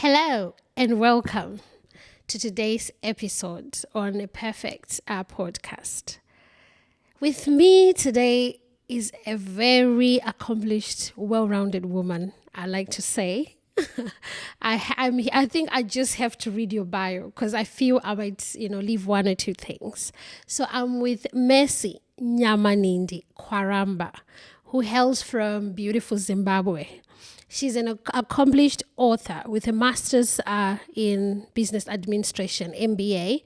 Hello and welcome to today's episode on a perfect podcast. With me today is a very accomplished, well-rounded woman, I like to say. I think I just have to read your bio because I feel I might, leave one or two things. So I'm with Mercy Nyamanindi Kwaramba, who hails from beautiful Zimbabwe. She's an accomplished author with a master's in business administration, MBA,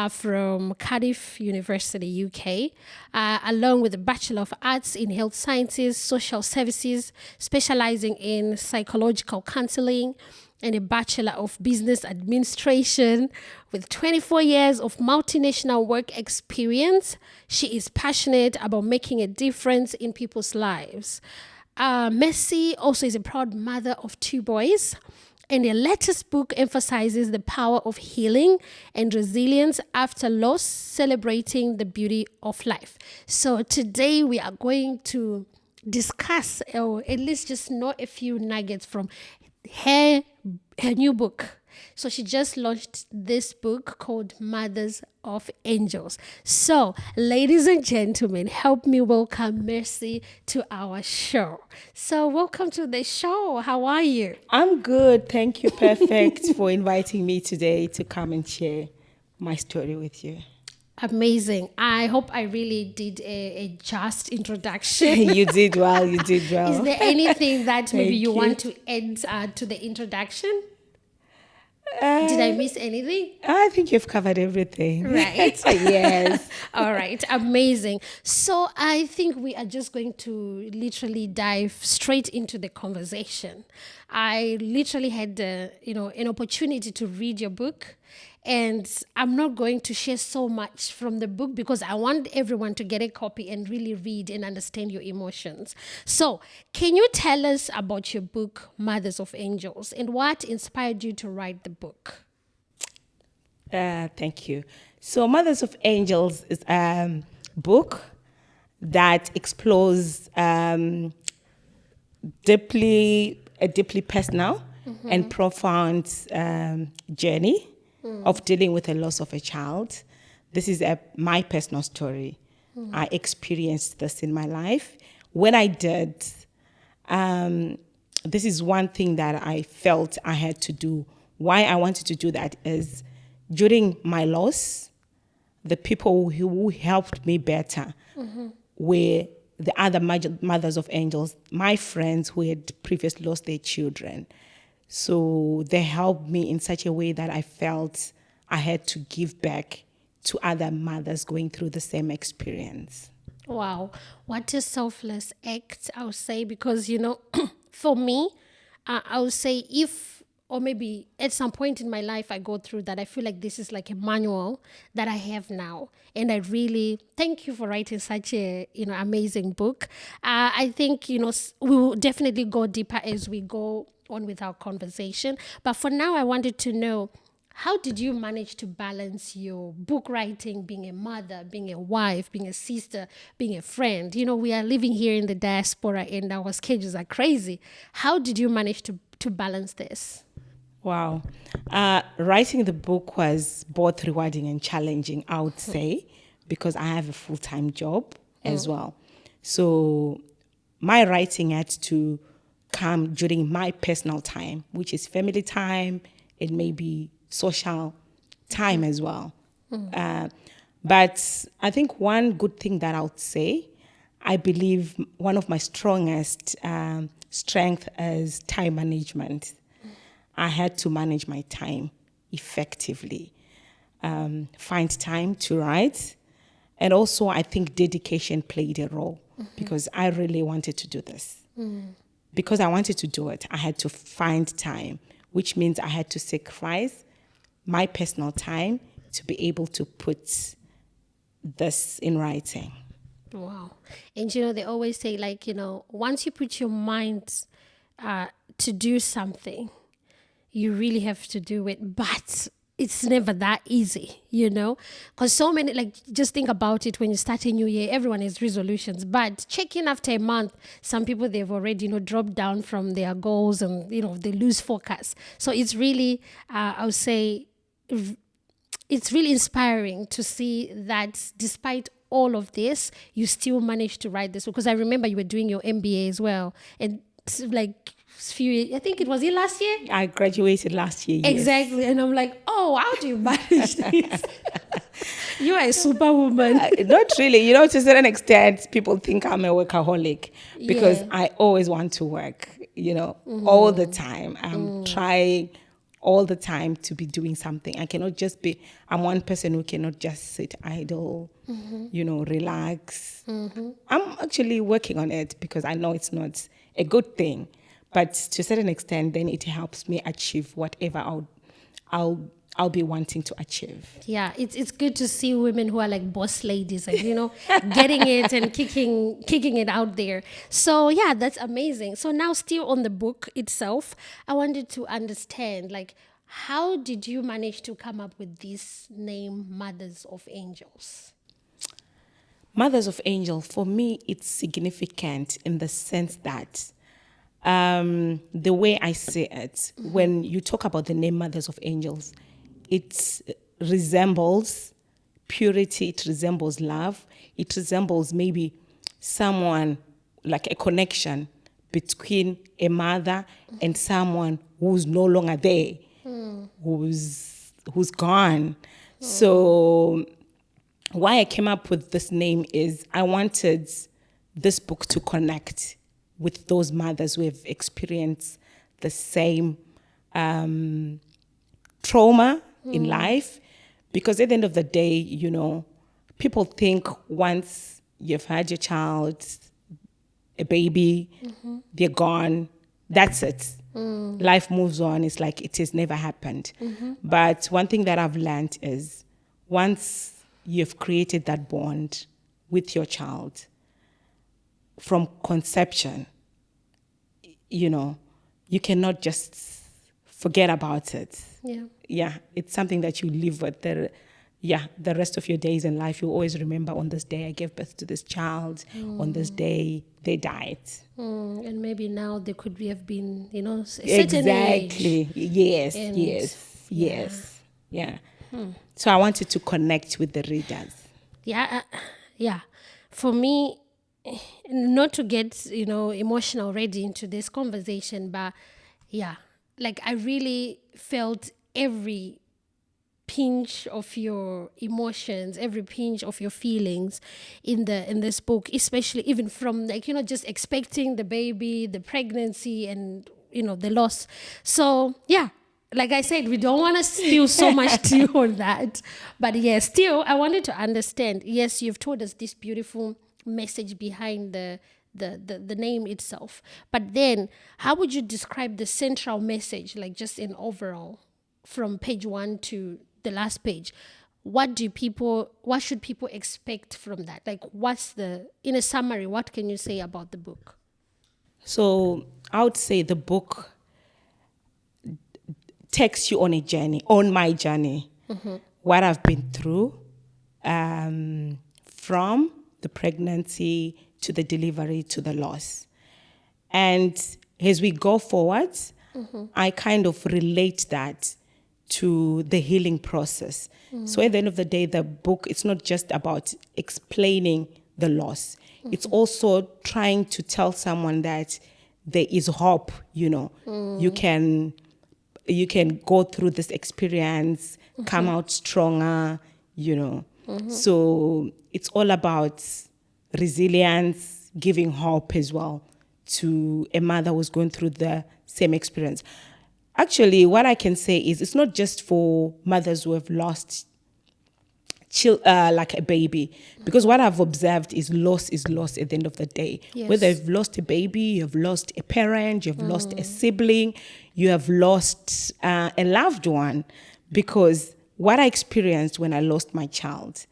from Cardiff University, UK, along with a Bachelor of Arts in Health Sciences, Social Services, specializing in psychological counseling, and a Bachelor of Business Administration. With 24 years of multinational work experience, she is passionate about making a difference in people's lives. Mercy also is a proud mother of two boys, and her latest book emphasizes the power of healing and resilience after loss, celebrating the beauty of life. So today we are going to discuss, or at least just know a few nuggets from her new book. So she just launched this book called Mothers of Angels. So, ladies and gentlemen, help me welcome Mercy to our show. So, welcome to the show. How are you? I'm good. Thank you, Perfect, for inviting me today to come and share my story with you. Amazing. I hope I really did a just introduction. You did well. You did well. Is there anything that maybe Thank you you. want to add to the introduction? Did I miss anything? I think you've covered everything. Right. Yes. All right. Amazing. So I think we are just going to literally dive straight into the conversation. I literally had, an opportunity to read your book. And I'm not going to share so much from the book because I want everyone to get a copy and really read and understand your emotions. So, can you tell us about your book, Mothers of Angels, and what inspired you to write the book? Thank you. So, Mothers of Angels is a book that explores a deeply personal and profound journey of dealing with the loss of a child. This is my personal story. I experienced this in my life. When I did, this is one thing that I felt I had to do. Why I wanted to do that is during my loss, the people who helped me better were the other mothers of angels, my friends who had previously lost their children. So they helped me in such a way that I felt I had to give back to other mothers going through the same experience. Wow, what a selfless act, I would say, because, for me, I would say if, or maybe at some point in my life I go through that, I feel like this is like a manual that I have now. And I really thank you for writing such a, amazing book. I think, we will definitely go deeper as we go on with our conversation. But for now, I wanted to know, how did you manage to balance your book writing, being a mother, being a wife, being a sister, being a friend? We are living here in the diaspora and our schedules are crazy. How did you manage to balance this? Wow. Writing the book was both rewarding and challenging, I would say, because I have a full-time job as well. So my writing had to come during my personal time, which is family time and maybe social time as well. But I think one good thing that I would say, I believe one of my strongest strength is time management. I had to manage my time effectively, find time to write. And also I think dedication played a role because I really wanted to do this. Because I wanted to do it, I had to find time, which means I had to sacrifice my personal time to be able to put this in writing. Wow. And, they always say, like, once you put your mind to do something, you really have to do it. But it's never that easy, because so many, like, just think about it. When you start a new year, everyone has resolutions, but check in after a month, some people, they've already, dropped down from their goals, and, they lose focus. So it's really, I would say, it's really inspiring to see that despite all of this, you still managed to write this. Because I remember you were doing your MBA as well. And like I think it was last year? I graduated last year, yes. Exactly. And I'm like, oh, how do you manage this? You are a superwoman. Not really. To a certain extent, people think I'm a workaholic because I always want to work, all the time. I'm trying all the time to be doing something. I'm one person who cannot just sit idle, relax. I'm actually working on it because I know it's not a good thing. But to a certain extent, then it helps me achieve whatever I'll be wanting to achieve. Yeah, it's good to see women who are like boss ladies and, getting it and kicking it out there. So yeah, that's amazing. So now, still on the book itself, I wanted to understand, like, how did you manage to come up with this name, Mothers of Angels? Mothers of Angels, for me, it's significant in the sense that the way I say it, when you talk about the name Mothers of Angels, it resembles purity, it resembles love, it resembles maybe someone, like a connection between a mother and someone who's no longer there, who's gone. So why I came up with this name is I wanted this book to connect with those mothers who have experienced the same trauma in life. Because at the end of the day, people think once you've had your child, a baby, they're gone, that's it. Life moves on. It's like it has never happened. But one thing that I've learned is once you've created that bond with your child from conception, you cannot just forget about it. Yeah, it's something that you live with the rest of your days in life. You always remember, on this day I gave birth to this child, on this day they died. And maybe now they could have been, a certain Exactly. age. Yes. Yeah. So I wanted to connect with the readers. Yeah. For me, not to get, emotional already into this conversation, but yeah, like, I really felt every pinch of your emotions, every pinch of your feelings in this book, especially even from, like, just expecting the baby, the pregnancy, and, the loss. So yeah, like I said, we don't want to spill so much tea on that. But yes, still, I wanted to understand. Yes, you've told us this beautiful message behind the name itself. But then, how would you describe the central message, like, just in overall, from page 1 to the last page? What should people expect from that? Like, in a summary, what can you say about the book? So I would say the book takes you on a journey, on my journey, what I've been through, from the pregnancy to the delivery to the loss. And as we go forward, I kind of relate that to the healing process. So at the end of the day, the book, it's not just about explaining the loss. It's also trying to tell someone that there is hope, You can go through this experience, come out stronger, So it's all about resilience, giving hope as well to a mother who's going through the same experience. Actually, what I can say is it's not just for mothers who have lost like a baby, because what I've observed is loss at the end of the day. Yes. Whether you've lost a baby, you've lost a parent, you've lost a sibling, you have lost a loved one. Because what I experienced when I lost my child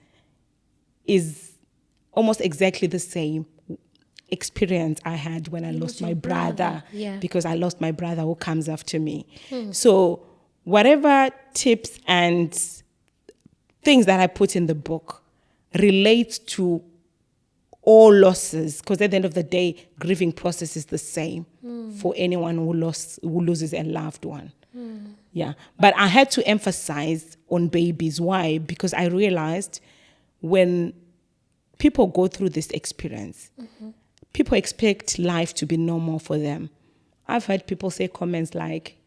is almost exactly the same experience I had when I lost my brother. Yeah. Because I lost my brother who comes after me. So whatever tips and things that I put in the book relate to all losses, because at the end of the day, grieving process is the same for anyone who loses a loved one. Yeah, but I had to emphasize on babies. Why? Because I realized when people go through this experience, people expect life to be normal for them. I've heard people say comments like,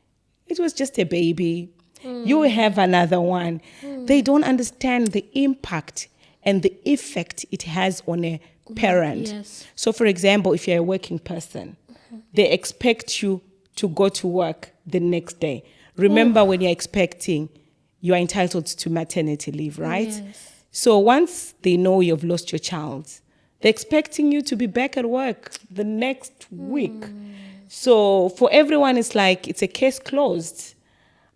it was just a baby. You will have another one. They don't understand the impact and the effect it has on a parent. Yes. So, for example, if you're a working person, they expect you to go to work the next day. Remember, when you're expecting, you are entitled to maternity leave, right? Yes. So once they know you've lost your child, they're expecting you to be back at work the next week. So for everyone, it's like it's a case closed.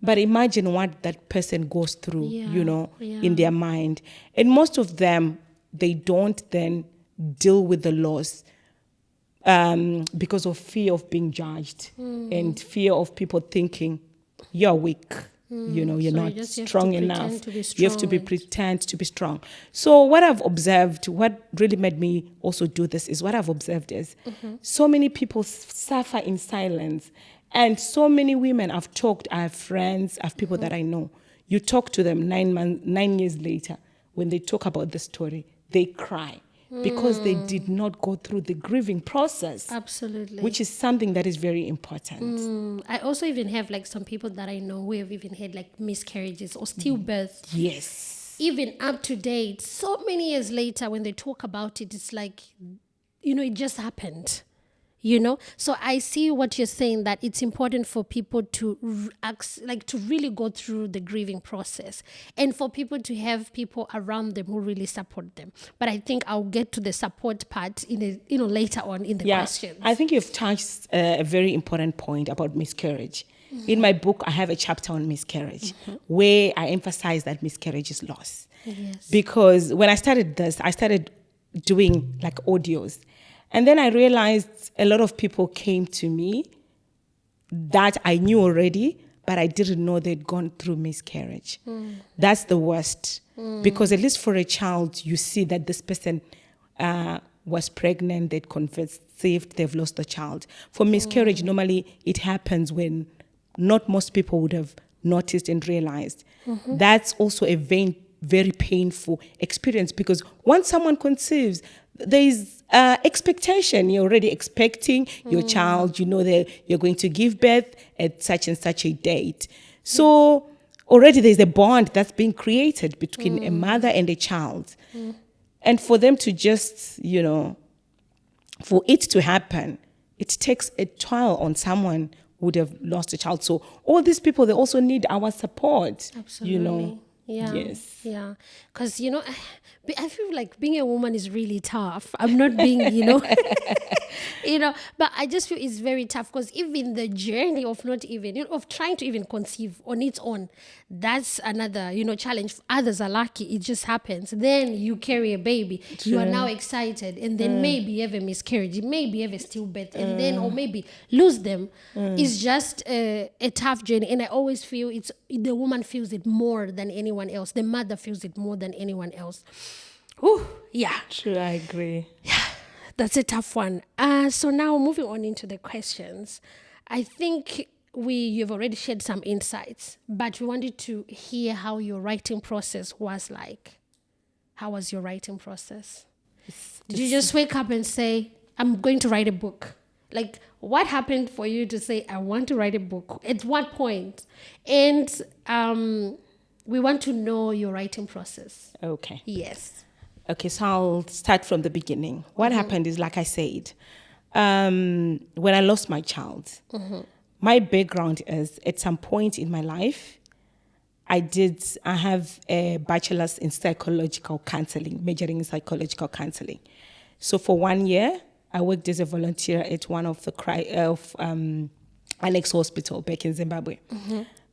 But imagine what that person goes through, in their mind. And most of them, they don't then deal with the loss because of fear of being judged and fear of people thinking you're weak. You're So not you have strong to enough. pretend to be You have to be strong. pretend to be strong. So what I've observed, what really made me also do this is what I've observed is so many people suffer in silence. And so many women I've talked, I have friends, I have people that I know. You talk to them 9 years later, when they talk about the story, they cry because they did not go through the grieving process. Absolutely. Which is something that is very important. I also even have like some people that I know who have even had like miscarriages or stillbirth. Yes. Even up to date, so many years later, when they talk about it, it's like, it just happened. So I see what you're saying, that it's important for people to to really go through the grieving process, and for people to have people around them who really support them. But I think I'll get to the support part later on in the questions. I think you've touched a very important point about miscarriage. In my book, I have a chapter on miscarriage where I emphasize that miscarriage is loss. Yes. Because when I started this, I started doing like audios. And then I realized a lot of people came to me that I knew already, but I didn't know they'd gone through miscarriage. That's the worst. Because at least for a child, you see that this person was pregnant, they'd conceived, they've lost the child. For miscarriage, normally it happens when not most people would have noticed and realized. That's also a very painful experience, because once someone conceives, there's expectation. You're already expecting your child. You know that you're going to give birth at such and such a date. So already there's a bond that's being created between a mother and a child. And for them to just, for it to happen, it takes a toll on someone who would have lost a child. So all these people, they also need our support. Absolutely. Yeah. Yes. Yeah. Because, I feel like being a woman is really tough. I'm not being, but I just feel it's very tough, because even the journey of not even, of trying to even conceive on its own, that's another, challenge. Others are lucky. It just happens. Then you carry a baby. True. You are now excited. And then maybe you have a miscarriage. Maybe you have a stillbirth. And then, or maybe lose them. It's just a tough journey. And I always feel the woman feels it more than anyone else. The mother feels it more than anyone else. Ooh, yeah. True, I agree. That's a tough one. So now moving on into the questions. I think you've already shared some insights, but we wanted to hear how your writing process was like. How was your writing process? Did you just wake up and say, I'm going to write a book? Like, what happened for you to say, I want to write a book? At what point? And we want to know your writing process. Okay. Yes. Okay, so I'll start from the beginning. What happened is, like I said, when I lost my child, my background is, at some point in my life, I have a bachelor's in psychological counseling, majoring in psychological counseling. So for 1 year, I worked as a volunteer at one of the Annex Hospital back in Zimbabwe.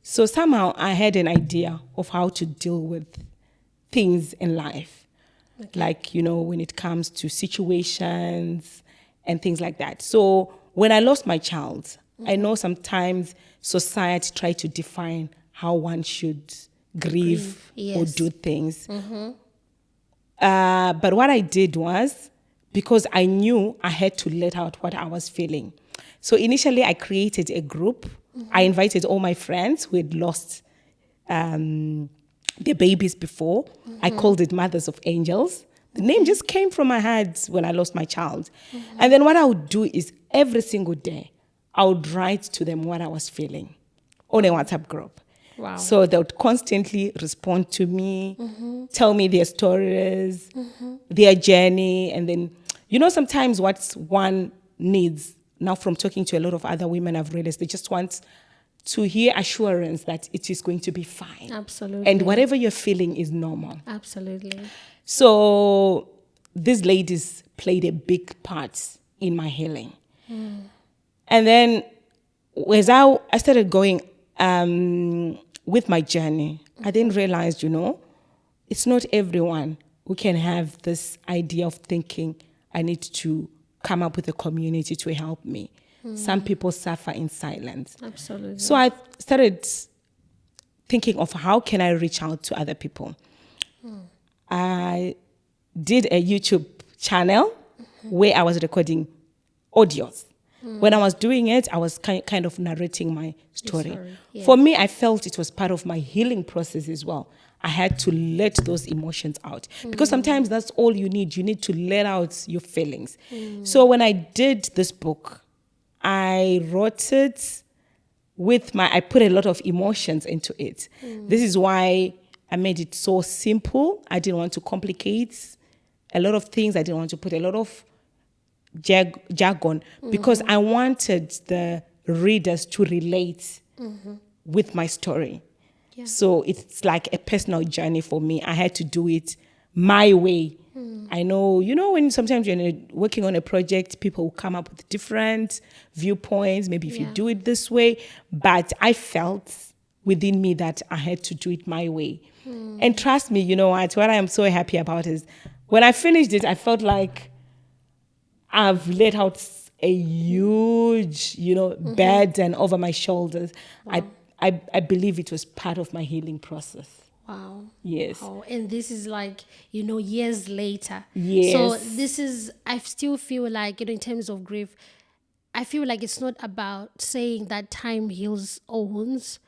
So somehow I had an idea of how to deal with things in life. Okay. Like, when it comes to situations and things like that. So when I lost my child, I know sometimes society tried to define how one should grieve Yes. or do things. But what I did was, because I knew I had to let out what I was feeling. So initially I created a group. I invited all my friends who had lost their babies before. I called it Mothers of Angels. The name just came from my head when I lost my child. And then what I would do is every single day, I would write to them what I was feeling on a WhatsApp group. Wow. So they would constantly respond to me, tell me their stories, their journey. And then, sometimes what one needs now from talking to a lot of other women, I've realized they just want to hear assurance that it is going to be fine. Absolutely. And whatever you're feeling is normal. Absolutely. So these ladies played a big part in my healing. And then as I started going with my journey, I then realized, it's not everyone who can have this idea of thinking, I need to come up with a community to help me. Some people suffer in silence. Absolutely. So I started thinking of how can I reach out to other people. I did a YouTube channel where I was recording audios. When I was doing it, I was kind of narrating my story. Yes. For me, I felt it was part of my healing process as well. I had to let those emotions out. Because sometimes that's all you need. You need to let out your feelings. So when I did this book, I wrote it I put a lot of emotions into it. This is why I made it so simple. I didn't want to complicate a lot of things. I didn't want to put a lot of jargon because I wanted the readers to relate with my story. Yeah. So it's like a personal journey for me. I had to do it my way. I know, when sometimes you're working on a project, people will come up with different viewpoints, maybe if you do it this way. But I felt within me that I had to do it my way. And trust me, what I am so happy about is when I finished it, I felt like I've let out a huge, burden over my shoulders. Wow. I believe it was part of my healing process. Wow. Yes. Wow. And this is like, years later. Yes. So this is, I still feel like, in terms of grief, I feel like it's not about saying that time heals all wounds,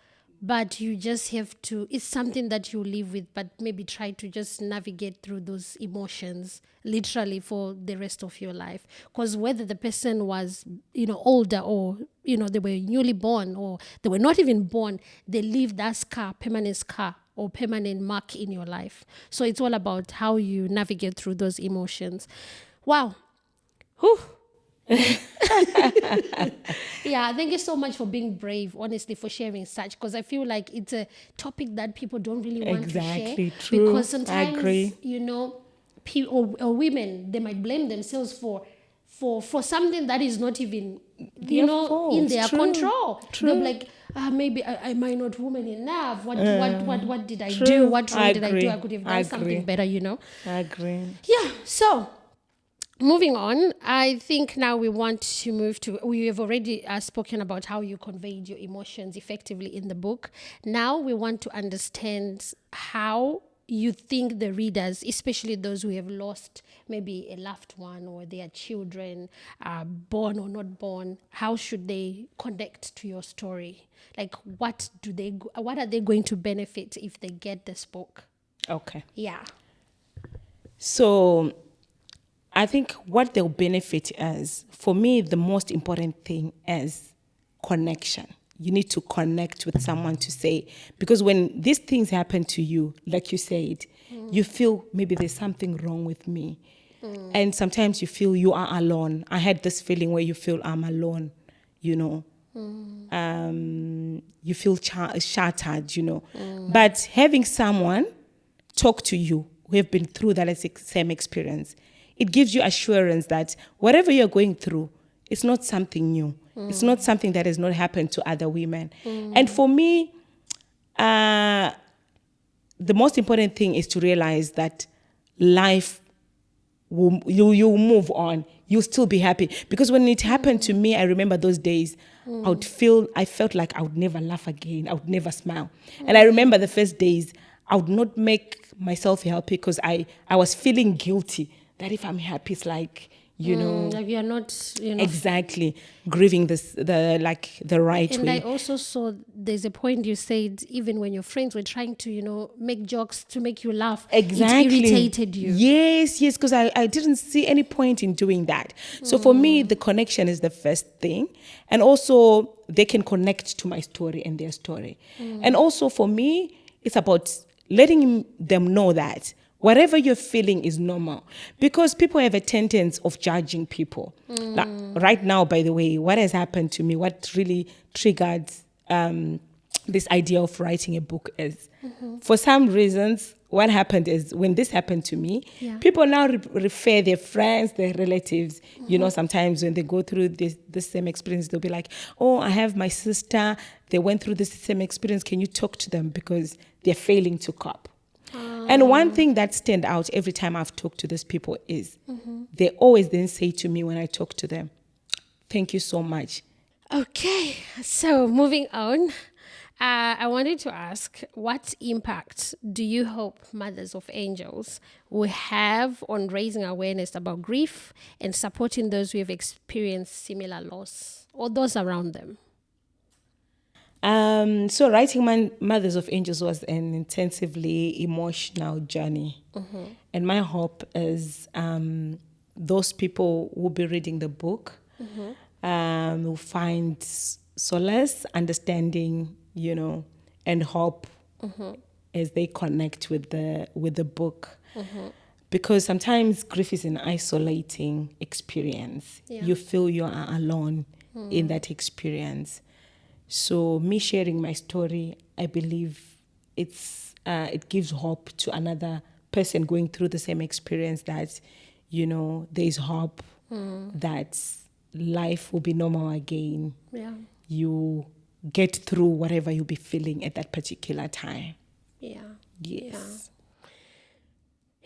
but you just have to, it's something that you live with, but maybe try to just navigate through those emotions literally for the rest of your life. Because whether the person was, older or, they were newly born or they were not even born, they leave that scar, permanent scar or permanent mark in your life. So it's all about how you navigate through those emotions. Wow. Whew. Yeah, thank you so much for being brave, honestly, for sharing such, because I feel like it's a topic that people don't really want to share. True. Because sometimes, I agree. people or women, they might blame themselves for something that is not even, in their control. True. They're like, maybe I might not woman enough. What did I do? What wrong did I do? I could have done something better, I agree. Yeah, so moving on, I think now we want to move to, we have already spoken about how you conveyed your emotions effectively in the book. Now we want to understand how you think the readers, especially those who have lost maybe a loved one or their children, born or not born, how should they connect to your story? Like, what are they going to benefit if they get this book? Okay. Yeah. So I think what they'll benefit is, for me, the most important thing is connection. You need to connect with someone to say, because when these things happen to you, like you said, you feel maybe there's something wrong with me. And sometimes you feel you are alone. I had this feeling where you feel I'm alone, you feel shattered, But having someone talk to you who have been through that same experience, it gives you assurance that whatever you're going through, it's not something new. It's not something that has not happened to other women. And for me, the most important thing is to realize that life you move on. You'll still be happy. Because when it happened to me, I remember those days, I felt like I would never laugh again. I would never smile. And I remember the first days, I would not make myself happy because I was feeling guilty that if I'm happy, it's like, like you're not, exactly grieving the right And way. I also saw there's a point you said, even when your friends were trying to, make jokes to make you laugh, Exactly. it irritated you. Yes, because I didn't see any point in doing that. So for me, the connection is the first thing. And also, they can connect to my story and their story. And also for me, it's about letting them know that whatever you're feeling is normal. Because people have a tendency of judging people. Like, right now, by the way, what has happened to me, what really triggered this idea of writing a book is, for some reasons, what happened is when this happened to me, people now refer their friends, their relatives. Sometimes when they go through this same experience, they'll be like, oh, I have my sister, they went through this same experience. Can you talk to them because they're failing to cope? And one thing that stand out every time I've talked to these people is they always then say to me when I talk to them, thank you so much. Okay, so moving on, I wanted to ask, what impact do you hope Mothers of Angels will have on raising awareness about grief and supporting those who have experienced similar loss or those around them? So writing Mothers of Angels was an intensively emotional journey. And my hope is those people who will be reading the book will find solace, understanding, and hope as they connect with the book. Because sometimes grief is an isolating experience. You feel you are alone in that experience. So me sharing my story, I believe it gives hope to another person going through the same experience that, there's hope that life will be normal again. Yeah. You get through whatever you'll be feeling at that particular time. Yeah. Yes.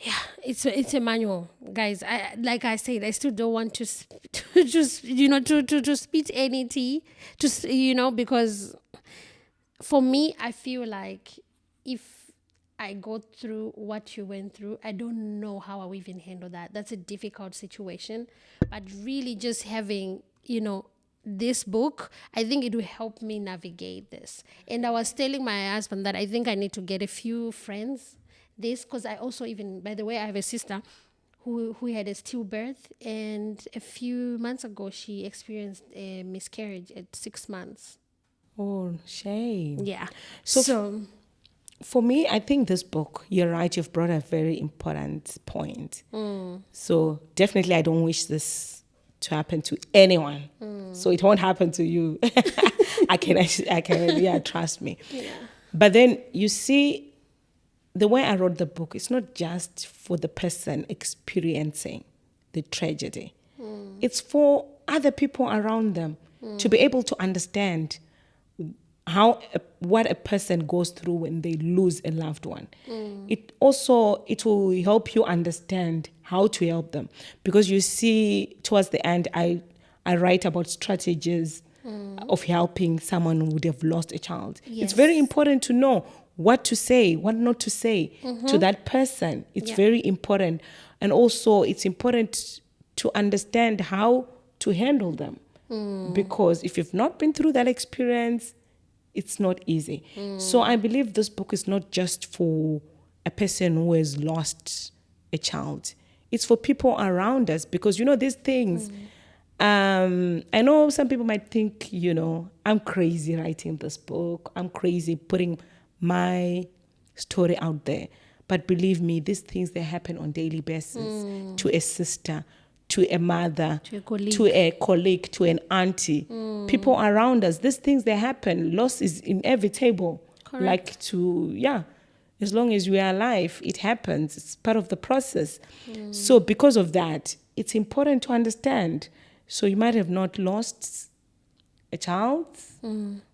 Yeah, it's a manual, guys. Like I said, I still don't want to just to spit any tea, just because for me, I feel like if I go through what you went through, I don't know how I will even handle that. That's a difficult situation, but really just having this book, I think it will help me navigate this. And I was telling my husband that I think I need to get a few friends because I also, even by the way, I have a sister who had a stillbirth, and a few months ago she experienced a miscarriage at 6 months. Oh, shame. Yeah. So for me, I think this book, you're right, you've brought a very important point. So definitely I don't wish this to happen to anyone. So it won't happen to you. I can, trust me. Yeah. But then you see, the way I wrote the book, it's not just for the person experiencing the tragedy. It's for other people around them to be able to understand what a person goes through when they lose a loved one. It will help you understand how to help them, because you see towards the end I write about strategies of helping someone who would have lost a child. Yes. It's very important to know what to say, what not to say to that person. It's very important. And also it's important to understand how to handle them. Because if you've not been through that experience, it's not easy. So I believe this book is not just for a person who has lost a child. It's for people around us, because these things, I know some people might think, I'm crazy writing this book. I'm crazy putting my story out there. But believe me, these things, they happen on a daily basis to a sister, to a mother, To a colleague. to an auntie. People around us, these things, they happen. Loss is inevitable. Correct. As long as we are alive, it happens. It's part of the process. So because of that, it's important to understand. So you might have not lost a child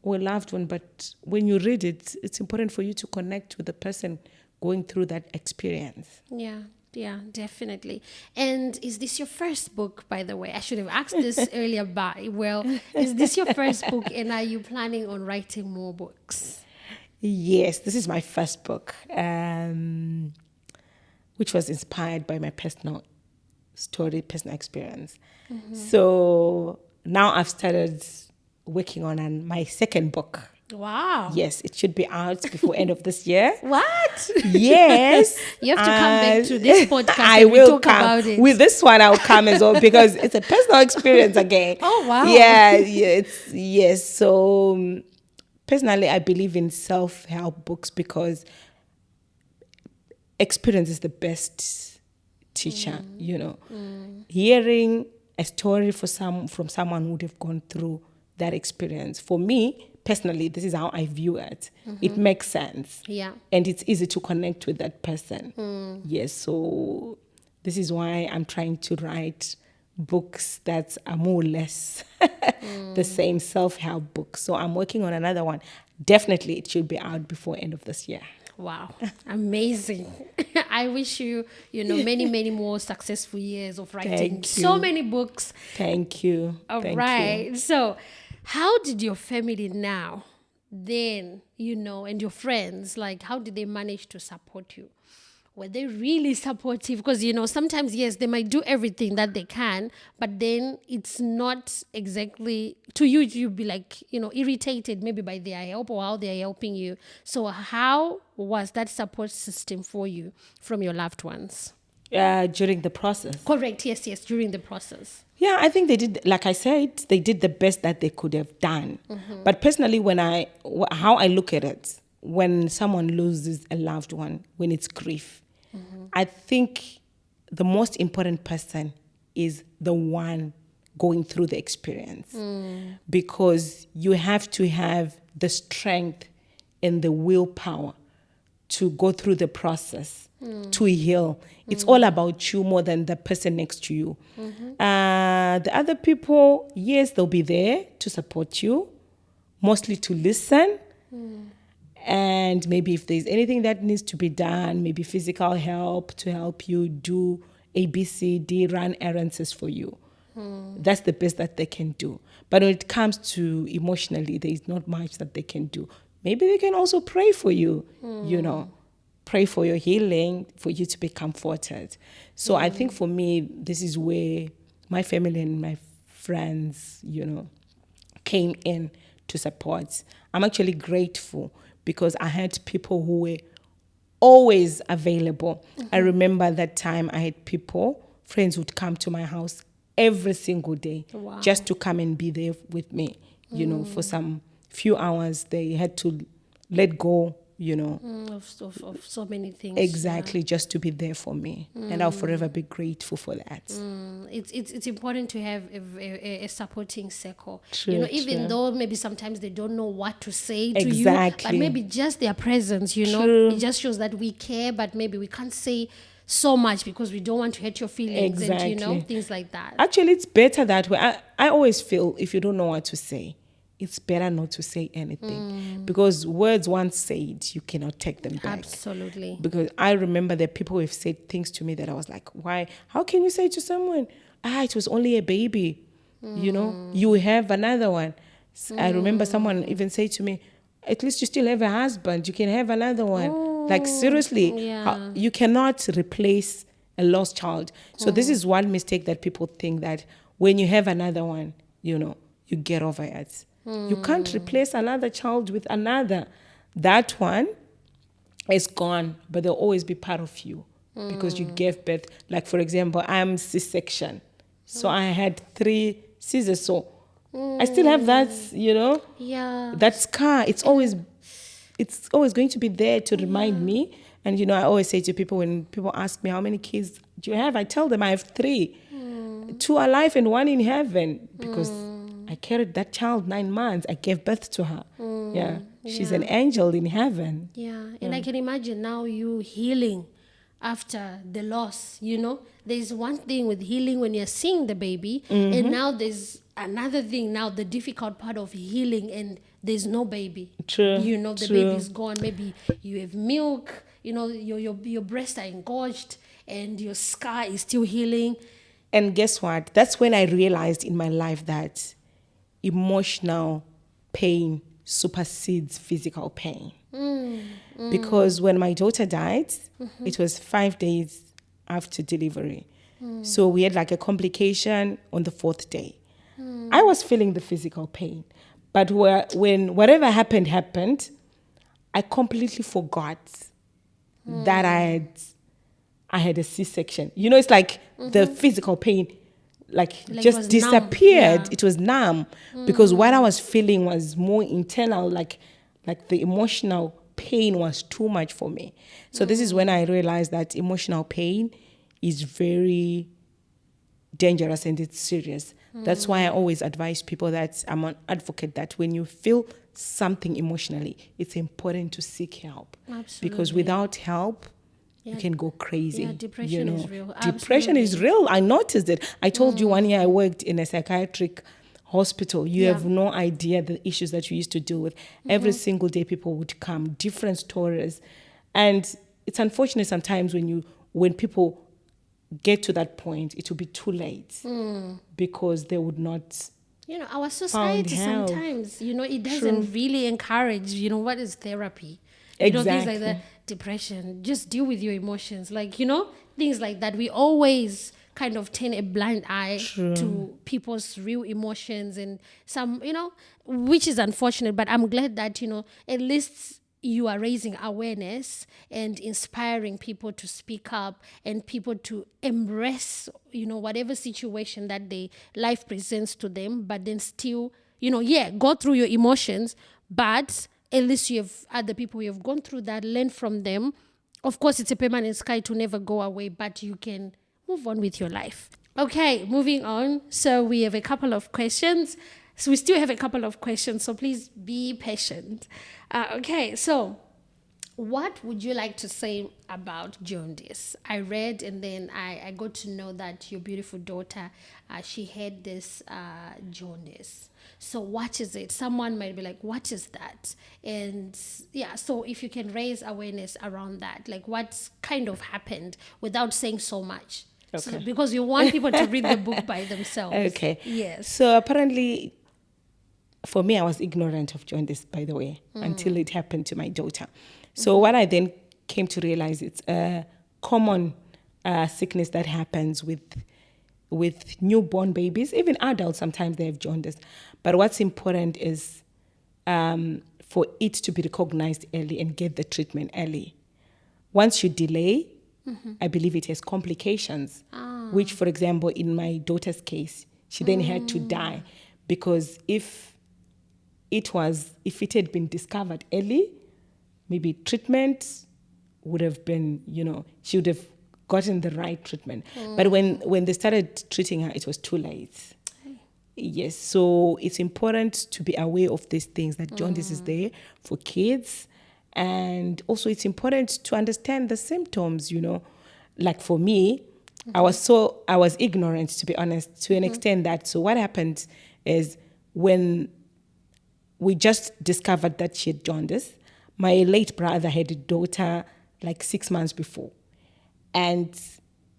or a loved one, but when you read it, it's important for you to connect with the person going through that experience. Yeah, Yeah, definitely. And is this your first book, by the way? I should have asked this earlier, but well, is this your first book, and are you planning on writing more books? Yes, this is my first book, which was inspired by my personal story, personal experience. So now I've started working on my second book. Wow. Yes, it should be out before end of this year. What? Yes. You have to come back to this podcast I and we will talk come. about it. With this one, I'll come as well because it's a personal experience again. Oh, wow. Yeah, yes. So personally, I believe in self-help books because experience is the best teacher, Hearing a story from someone who would have gone through that experience. For me, personally, this is how I view it. It makes sense. Yeah. And it's easy to connect with that person. Yes, so this is why I'm trying to write books that are more or less the same self-help books. So I'm working on another one. Definitely it should be out before end of this year. Wow, amazing. I wish you, many, many more successful years of writing Thank so you. many books. Thank you. All Thank right. you. So, how did your family now, then, and your friends, like, how did they manage to support you? Were they really supportive? Because, sometimes, yes, they might do everything that they can, but then it's not exactly, to you, you'd be like, irritated maybe by their help or how they're helping you. So how was that support system for you from your loved ones? During the process. Correct. Yes, during the process. Yeah, I think they did, like I said, they did the best that they could have done. But personally, how I look at it, when someone loses a loved one, when it's grief, I think the most important person is the one going through the experience. Because you have to have the strength and the willpower to go through the process, to heal. It's all about you more than the person next to you. The other people, yes, they'll be there to support you, mostly to listen. And maybe if there's anything that needs to be done, maybe physical help to help you do A, B, C, D, run errands for you. That's the best that they can do. But when it comes to emotionally, there is not much that they can do. Maybe they can also pray for you, pray for your healing, for you to be comforted. So I think for me, this is where my family and my friends, came in to support. I'm actually grateful because I had people who were always available. I remember that time I had friends would come to my house every single day just to come and be there with me. For some few hours, they had to let go, Of so many things. Exactly, just to be there for me. And I'll forever be grateful for that. It's important to have a supporting circle. True, even though maybe sometimes they don't know what to say to Exactly. you, but maybe just their presence, True. it just shows that we care, but maybe we can't say so much because we don't want to hurt your feelings Exactly. and things like that. Actually, it's better that way. I always feel if you don't know what to say, it's better not to say anything. Because words once said, you cannot take them back. Absolutely. Because I remember that people have said things to me that I was like, why? How can you say to someone, it was only a baby? You have another one. I remember someone even say to me, at least you still have a husband. You can have another one. Like, seriously, you cannot replace a lost child. So this is one mistake that people think, that when you have another one, you get over it. You can't replace another child with another. That one is gone, but they'll always be part of you because you gave birth. Like, for example, I'm C-section. So I had 3 scissors. So I still have that, that scar. It's always going to be there to remind me. And, I always say to people, when people ask me, how many kids do you have? I tell them I have 3. 2 alive and 1 in heaven, because I carried that child 9 months. I gave birth to her. She's an angel in heaven. And I can imagine now you healing after the loss. There's one thing with healing when you're seeing the baby, and now there's another thing now, the difficult part of healing, and there's no baby. True. The baby's gone. Maybe you have milk, your breasts are engorged, and your scar is still healing. And guess what? That's when I realized in my life that emotional pain supersedes physical pain. Because when my daughter died, it was 5 days after delivery. So we had like a complication on the 4th day. I was feeling the physical pain. But when whatever happened, I completely forgot that I had a C-section. You know, it's like the physical pain like just was disappeared. numb. Yeah. It was numb because what I was feeling was more internal, like the emotional pain was too much for me. So this is when I realized that emotional pain is very dangerous and it's serious. That's why I always advise people that I'm an advocate that when you feel something emotionally, it's important to seek help. Absolutely. Because without help, you can go crazy. Yeah, depression is real. Depression is real. I noticed it. I told you one year I worked in a psychiatric hospital. You have no idea the issues that you used to deal with. Every single day people would come, different stories. And it's unfortunate sometimes when people get to that point, it will be too late because they would not. Our society help. sometimes, it doesn't really encourage, what is therapy? Things like that, depression, just deal with your emotions. Like, things like that. We always kind of turn a blind eye to people's real emotions and some, which is unfortunate. But I'm glad that, at least you are raising awareness and inspiring people to speak up and people to embrace, whatever situation that life presents to them, but then still, go through your emotions, but at least you have other people who have gone through that, learn from them. Of course, it's a permanent sky to never go away, but you can move on with your life. Okay, moving on. So we have a couple of questions. So we still have a couple of questions, so please be patient. Okay, so what would you like to say about jaundice? I read and then I got to know that your beautiful daughter, she had this jaundice. So what is it? Someone might be like, what is that? And yeah, so if you can raise awareness around that, like what's kind of happened without saying so much. Okay. So, because you want people to read the book by themselves. Okay. Yes. So apparently, for me, I was ignorant of jaundice, by the way, until it happened to my daughter. So what I then came to realize, it's a common sickness that happens with newborn babies. Even adults, sometimes they have jaundice. But what's important is for it to be recognized early and get the treatment early. Once you delay, I believe it has complications, which, for example, in my daughter's case, she then had to die because if it had been discovered early, maybe treatment would have been, she would have gotten the right treatment. But when they started treating her, it was too late. Yes, so it's important to be aware of these things, that jaundice is there for kids. And also it's important to understand the symptoms, Like for me, I was ignorant, to be honest, to an extent that, so what happened is when we just discovered that she had jaundice, my late brother had a daughter like 6 months before. And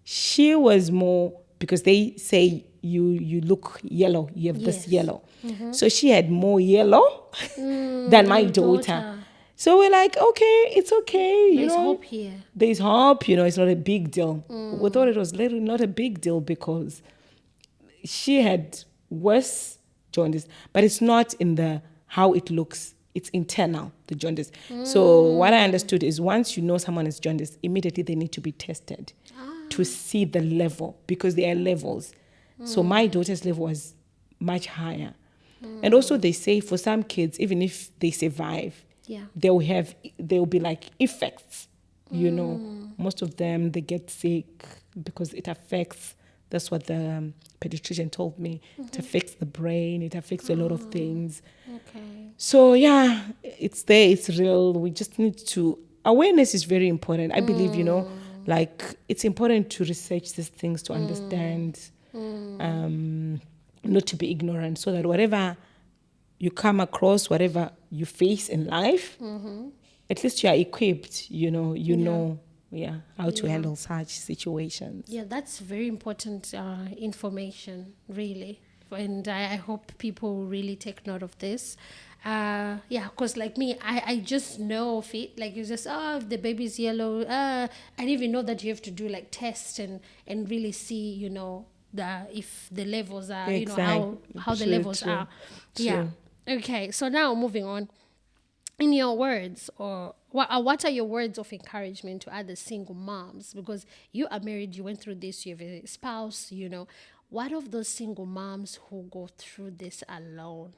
she was more, because they say you look yellow, you have this yellow. So she had more yellow than my daughter. So we're like, okay, it's okay. There's hope here. There's hope, it's not a big deal. We thought it was literally not a big deal because she had worse jaundice, but it's not in how it looks. It's internal, the jaundice. So what I understood is once you know someone is jaundice, immediately they need to be tested to see the level, because there are levels. So my daughter's level was much higher. And also they say for some kids, even if they survive, they'll be like effects, Most of them, they get sick because it affects, that's what the pediatrician told me. It affects the brain, it affects a lot of things. Okay. So yeah, it's there, it's real. We just need to, awareness is very important. I believe, like it's important to research these things to understand, not to be ignorant, so that whatever you come across, whatever you face in life, at least you are equipped, you know how to handle such situations. Yeah, that's very important information, really. And I hope people really take note of this. Because like me, I just know of it. Like, you just, if the baby's yellow, I didn't even know that you have to do like tests and really see, if the levels are, how the levels are. Yeah. True. Okay, so now moving on. In your words, or what are your words of encouragement to other single moms? Because you are married, you went through this, you have a spouse, what of those single moms who go through this alone?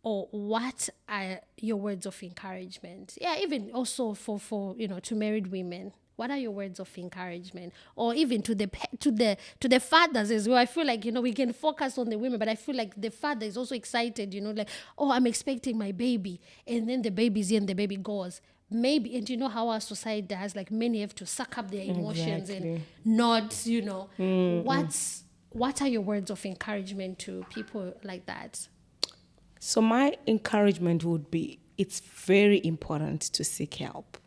Or what are your words of encouragement? Yeah, even also for to married women. What are your words of encouragement? Or even to the fathers as well. I feel like we can focus on the women, but I feel like the father is also excited. Like, oh, I'm expecting my baby, and then the baby's here and the baby goes. Maybe, and you know how our society does. Like, many have to suck up their emotions and not. What are your words of encouragement to people like that? So my encouragement would be, it's very important to seek help.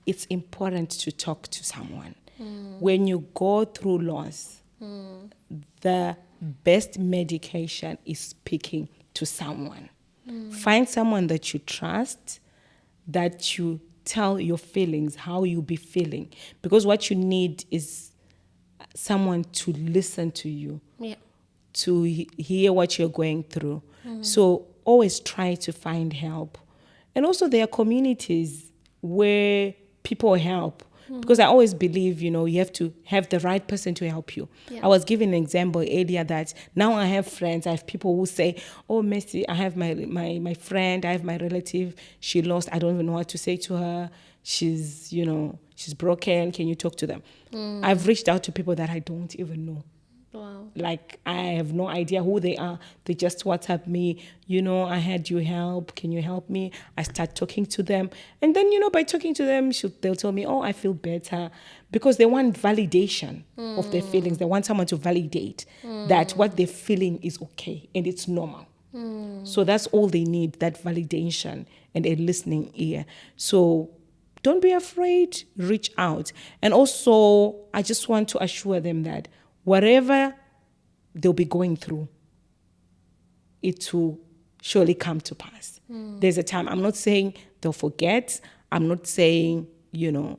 It's important to talk to someone. When you go through loss, the best medication is speaking to someone. Find someone that you trust, that you tell your feelings, how you be feeling. Because what you need is someone to listen to you. Yeah. To hear what you're going through. So always try to find help. And also there are communities where people help. Because I always believe, you have to have the right person to help you. Yeah. I was giving an example earlier that now I have friends. I have people who say, oh, Messi, I have my friend, I have my relative. She lost. I don't even know what to say to her. She's broken. Can you talk to them? I've reached out to people that I don't even know. Wow. Like, I have no idea who they are. They just WhatsApp me, I had you help. Can you help me? I start talking to them. And then, by talking to them, they'll tell me, oh, I feel better. Because they want validation of their feelings. They want someone to validate that what they're feeling is okay and it's normal. So that's all they need, that validation and a listening ear. So don't be afraid, reach out. And also, I just want to assure them that whatever they'll be going through, it will surely come to pass. There's a time. I'm not saying they'll forget. I'm not saying, you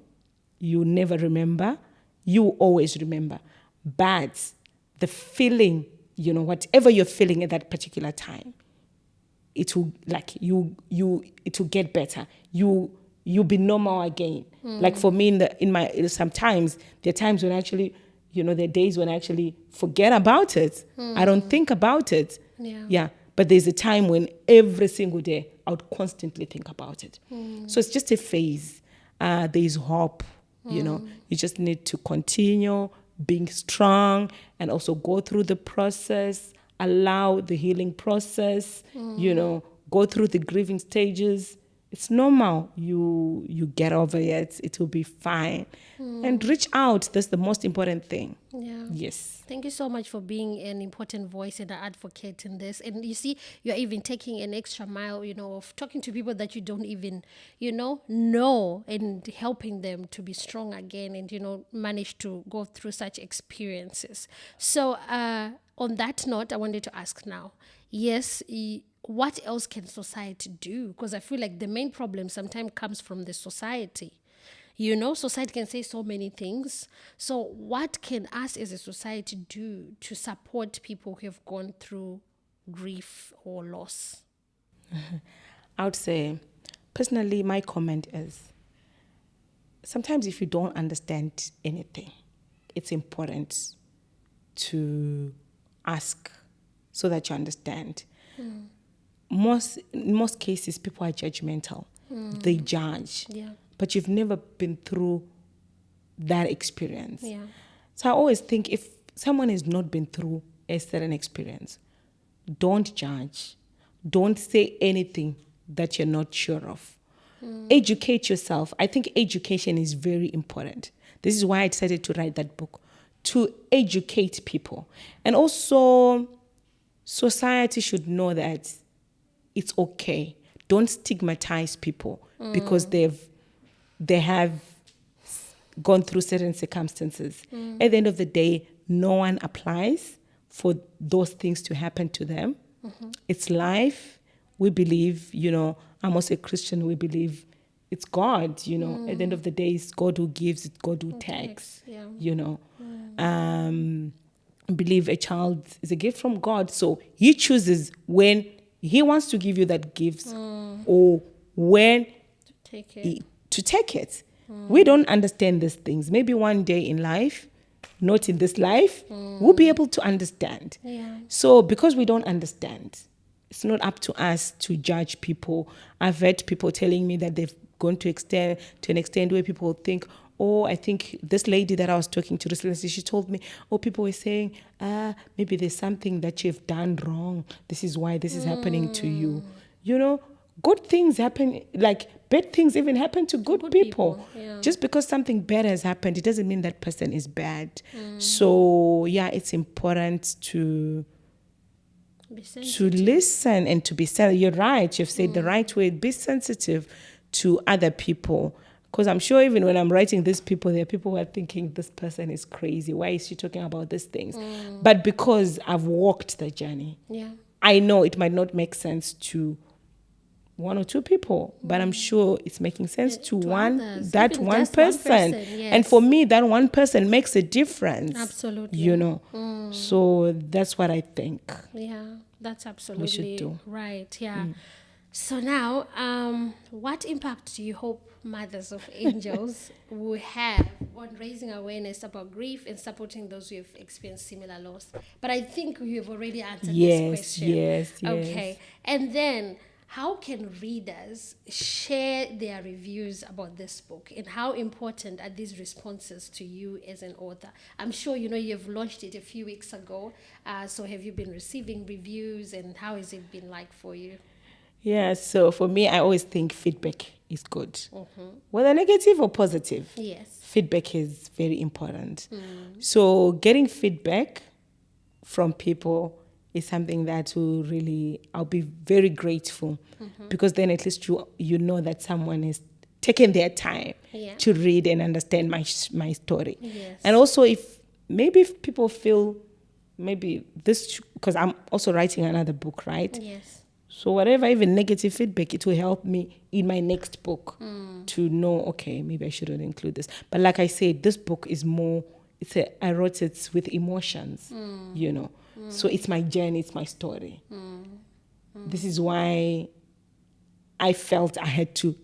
never remember. You always remember. But the feeling, whatever you're feeling at that particular time, it will it will get better. You'll be normal again. Like for me, sometimes there are times when actually, there are days when I actually forget about it. I don't think about it. Yeah. But there's a time when every single day I would constantly think about it. So it's just a phase. There's hope. You just need to continue being strong and also go through the process, allow the healing process, go through the grieving stages. It's normal. You get over it. It will be fine. And reach out. That's the most important thing. Yeah. Yes. Thank you so much for being an important voice and an advocate in this. And you see, you're even taking an extra mile, of talking to people that you don't even, know, and helping them to be strong again and, manage to go through such experiences. So on that note, I wanted to ask now, yes, what else can society do? Because I feel like the main problem sometimes comes from the society. Society can say so many things. So what can us as a society do to support people who have gone through grief or loss? I would say, personally, my comment is, sometimes if you don't understand anything, it's important to ask so that you understand. In most cases, people are judgmental. They judge. Yeah. But you've never been through that experience. Yeah. So I always think if someone has not been through a certain experience, don't judge. Don't say anything that you're not sure of. Educate yourself. I think education is very important. This is why I decided to write that book, to educate people. And also, society should know that it's okay. Don't stigmatize people because they have gone through certain circumstances. At the end of the day, no one applies for those things to happen to them. It's life. We believe, I'm also a Christian, we believe it's God, At the end of the day, it's God who gives, it's God who takes, Believe a child is a gift from God. So he chooses when he wants to give you that gift or when to take it. We don't understand these things. Maybe one day in life, not in this life, we'll be able to understand. Yeah. So because we don't understand, it's not up to us to judge people. I've heard people telling me that they've gone to an extent where people think, oh, I think this lady that I was talking to recently, she told me, people were saying, maybe there's something that you've done wrong. This is why this is happening to you. Good things happen, like bad things even happen to good people. Yeah. Just because something bad has happened, it doesn't mean that person is bad. So, it's important to listen and to be sensitive. You're right. You've said the right word. Be sensitive to other people. Because I'm sure even when I'm writing these people, there are people who are thinking, this person is crazy. Why is she talking about these things? But because I've walked the journey, I know it might not make sense to one or two people, but I'm sure it's making sense to one person. Yes. And for me, that one person makes a difference. Absolutely. So that's what I think. Yeah, that's absolutely we should do. Right. Yeah. So now, what impact do you hope Mothers of Angels will have on raising awareness about grief and supporting those who have experienced similar loss? But I think you have already answered this question. Yes. Okay. And then, how can readers share their reviews about this book, and how important are these responses to you as an author? I'm sure you've launched it a few weeks ago. So have you been receiving reviews, and how has it been like for you? Yeah, so for me, I always think feedback is good. Whether negative or positive. Yes. Feedback is very important. So getting feedback from people is something that I'll be very grateful, because then at least you know that someone has taken their time to read and understand my story. Yes. And also if people feel maybe this, because I'm also writing another book, right? Yes. So whatever, even negative feedback, it will help me in my next book to know, okay, maybe I shouldn't include this. But like I said, this book is more, I wrote it with emotions, So it's my journey, it's my story. This is why I felt I had to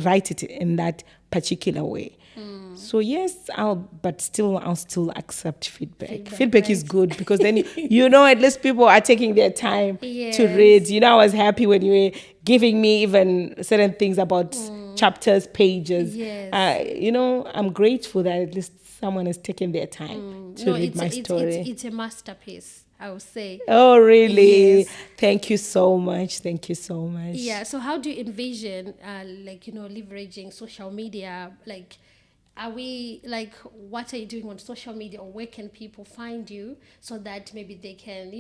write it in that particular way. So yes, I'll still accept feedback. Feedback is good, because then at least people are taking their time to read. I was happy when you were giving me even certain things about chapters, pages. Yes. I'm grateful that at least someone has taken their time to read my story. It's a masterpiece, I would say. Oh, really? Yes. Thank you so much. Yeah. So how do you envision, leveraging social media? Are we what are you doing on social media, or where can people find you so that maybe they can,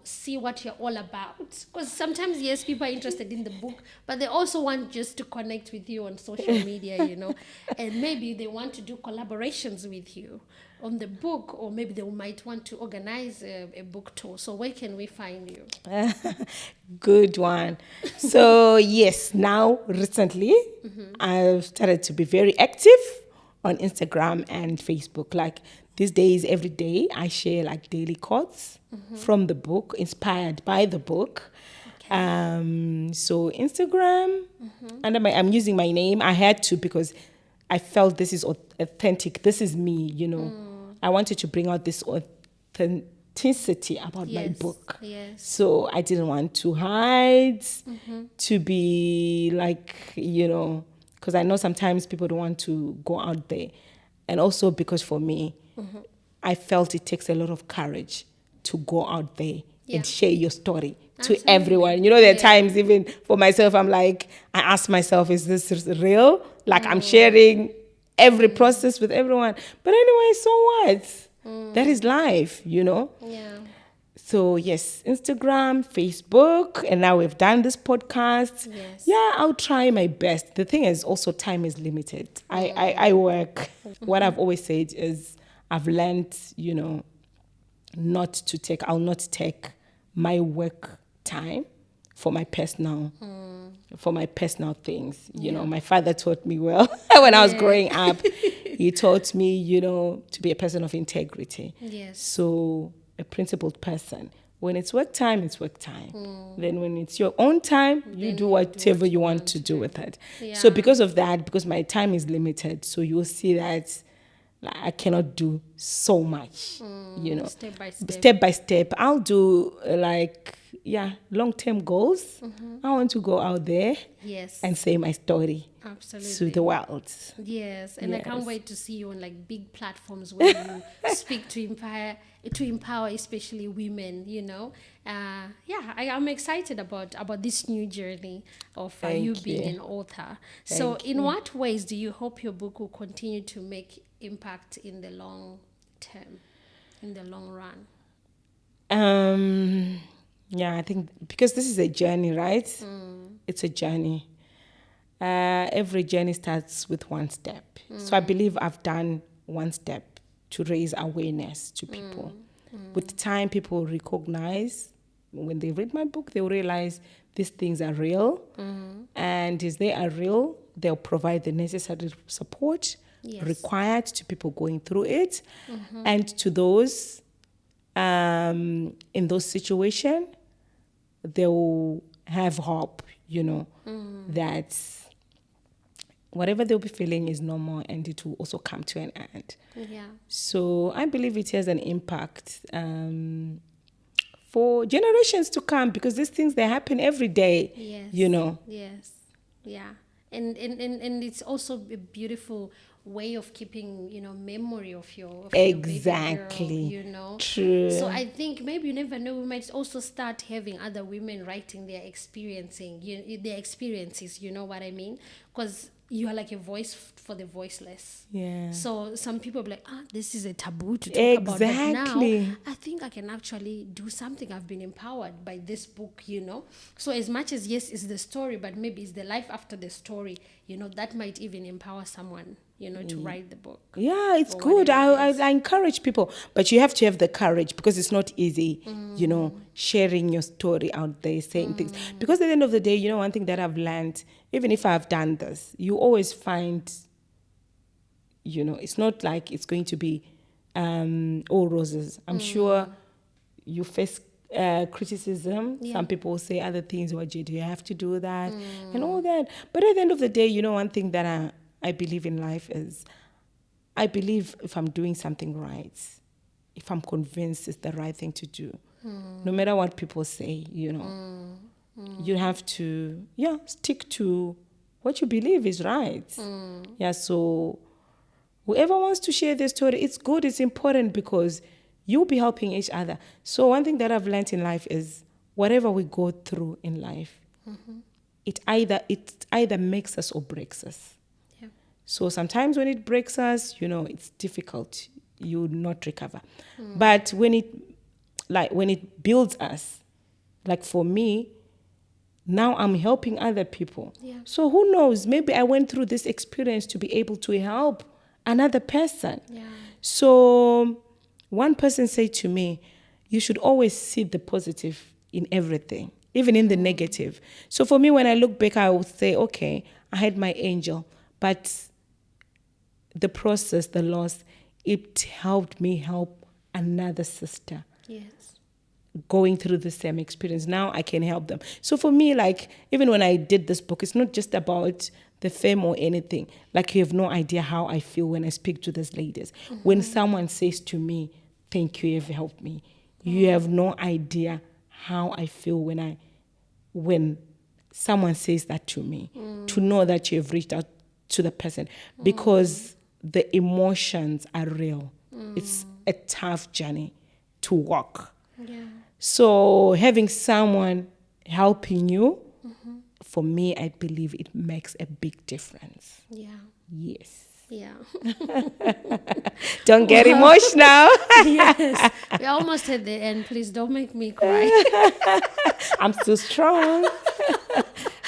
see what you're all about? Because sometimes, yes, people are interested in the book, but they also want just to connect with you on social media, and maybe they want to do collaborations with you on the book, or maybe they might want to organize a book tour. So where can we find you? Good one. So yes, now recently I've started to be very active on Instagram and Facebook. Like these days, every day I share daily quotes from the book, inspired by the book. Okay. So Instagram, and I'm using my name. I had to, because I felt this is authentic. This is me, I wanted to bring out this authenticity about my book. Yes. So I didn't want to hide, to be because I know sometimes people don't want to go out there. And also because for me, I felt it takes a lot of courage to go out there and share your story to everyone. There are times, even for myself, I'm I ask myself, is this real? I'm sharing every process with everyone. But anyway, so what? That is life, Yeah. So yes, Instagram, Facebook, and now we've done this podcast. Yes. Yeah, I'll try my best. The thing is also time is limited. I work. What I've always said is I've learned, I'll not take my work time for my personal things. My father taught me well when I was growing up. He taught me, to be a person of integrity. Yes. So a principled person. When it's work time, it's work time. Then when it's your own time, you do whatever you want to do with it. Yeah. So because of that, because my time is limited, so you'll see that I cannot do so much, Step by step. Step by step. I'll do long-term goals. I want to go out there Yes. and say my story Absolutely. to the world. Yes, and I Yes. can't wait to see you on like big platforms where you speak to empower especially women. I'm excited about this new journey of you Thank being you. an author. So, in what ways do you hope your book will continue to make impact in the long term, in the long run? I think because this is a journey, right? It's a journey. Every journey starts with one step. So I believe I've done one step to raise awareness to people. With time, people recognize, when they read my book, they'll realize these things are real. And as they are real, they'll provide the necessary support required to people going through it. And to those in those situations, they'll have hope, that whatever they'll be feeling is normal and it will also come to an end. Yeah. So I believe it has an impact for generations to come, because these things, they happen every day. Yes. Yes. Yeah. And it's also a beautiful way of keeping, memory of your Exactly. baby girl, True. So I think maybe you never know, we might also start having other women writing their experiences, you know what I mean? Because you are like a voice for the voiceless. Yeah. So some people be like, this is a taboo to talk about. But Exactly. now I think I can actually do something. I've been empowered by this book, So as much as, yes, it's the story, but maybe it's the life after the story, that might even empower someone, to write the book. Yeah, it's or good. whatever it is. I encourage people, but you have to have the courage, because it's not easy, sharing your story out there, saying things. Because at the end of the day, one thing that I've learned, even if I've done this, you always find, it's not like it's going to be all roses. I'm sure you face criticism. Yeah. Some people say other things. What do you have to do that and all that? But at the end of the day, one thing that I believe in life is, I believe if I'm doing something right, if I'm convinced it's the right thing to do, no matter what people say, you have to stick to what you believe is right. So whoever wants to share their story, it's good, it's important, because you'll be helping each other. So one thing that I've learned in life is, whatever we go through in life, it either makes us or breaks us. Yeah. So sometimes when it breaks us, it's difficult. You will not recover. But when it builds us, like for me, now I'm helping other people. Yeah. So who knows? Maybe I went through this experience to be able to help another person. Yeah. So one person said to me, you should always see the positive in everything, even in the negative. So for me, when I look back, I would say, okay, I had my angel, but the process, the loss, it helped me help another sister Yes. going through the same experience. Now I can help them. So for me, like, even when I did this book, it's not just about the fame or anything. Like, you have no idea how I feel when I speak to these ladies. When someone says to me, thank you, you've helped me. You have no idea how I feel when someone says that to me, to know that you have reached out to the person, because the emotions are real. It's a tough journey to walk. Yeah. So having someone helping you, for me, I believe it makes a big difference. Yeah. Yes. Yeah. Don't get emotional. Yes. We're almost at the end. Please don't make me cry. I'm still strong.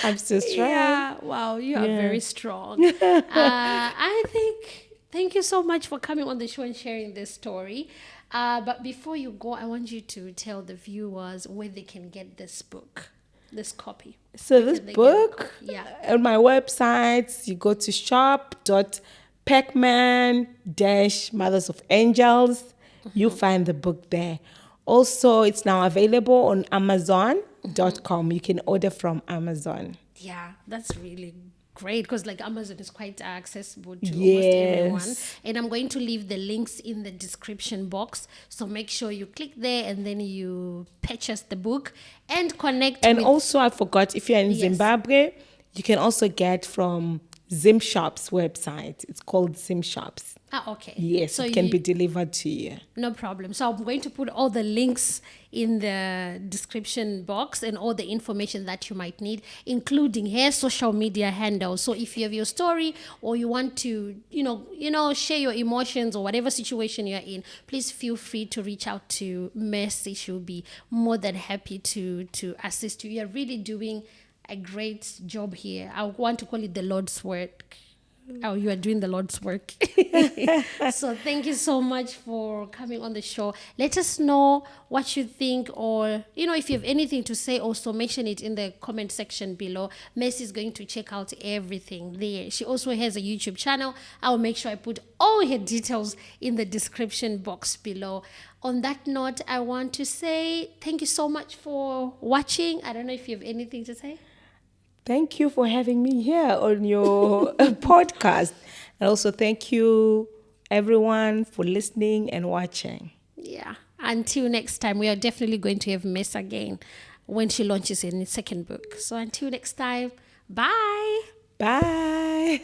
I'm still strong. Yeah, wow, you are very strong. I think, thank you so much for coming on the show and sharing this story. But before you go, I want you to tell the viewers where they can get this book, this copy. So Where this can they get a book, copy? Yeah. on my website, you go to shop.pacman-Mothers of Angels. You find the book there. Also, it's now available on Amazon.com. You can order from Amazon. Yeah, that's really great because like Amazon is quite accessible to almost Yes. everyone. And I'm going to leave the links in the description box. So make sure you click there and then you purchase the book and connect And with... also, I forgot, if you're in Yes. Zimbabwe, you can also get from Zim Shop's website. It's called Zim Shops. okay. Yes, So it can be delivered to you. No problem. So I'm going to put all the links in the description box and all the information that you might need, including her social media handles. So if you have your story or you want to, share your emotions or whatever situation you're in, please feel free to reach out to Mercy. She'll be more than happy to assist you. You're really doing a great job here. I want to call it the Lord's work. Oh, you are doing the Lord's work. So thank you so much for coming on the show. Let us know what you think, or if you have anything to say, also mention it in the comment section below. Mercy is going to check out everything there. She also has a YouTube channel. I'll make sure I put all her details in the description box below. On that note, I want to say thank you so much for watching. I don't know if you have anything to say. Thank you for having me here on your podcast. And also thank you, everyone, for listening and watching. Yeah. Until next time, we are definitely going to have Mess again when she launches her second book. So until next time, bye. Bye.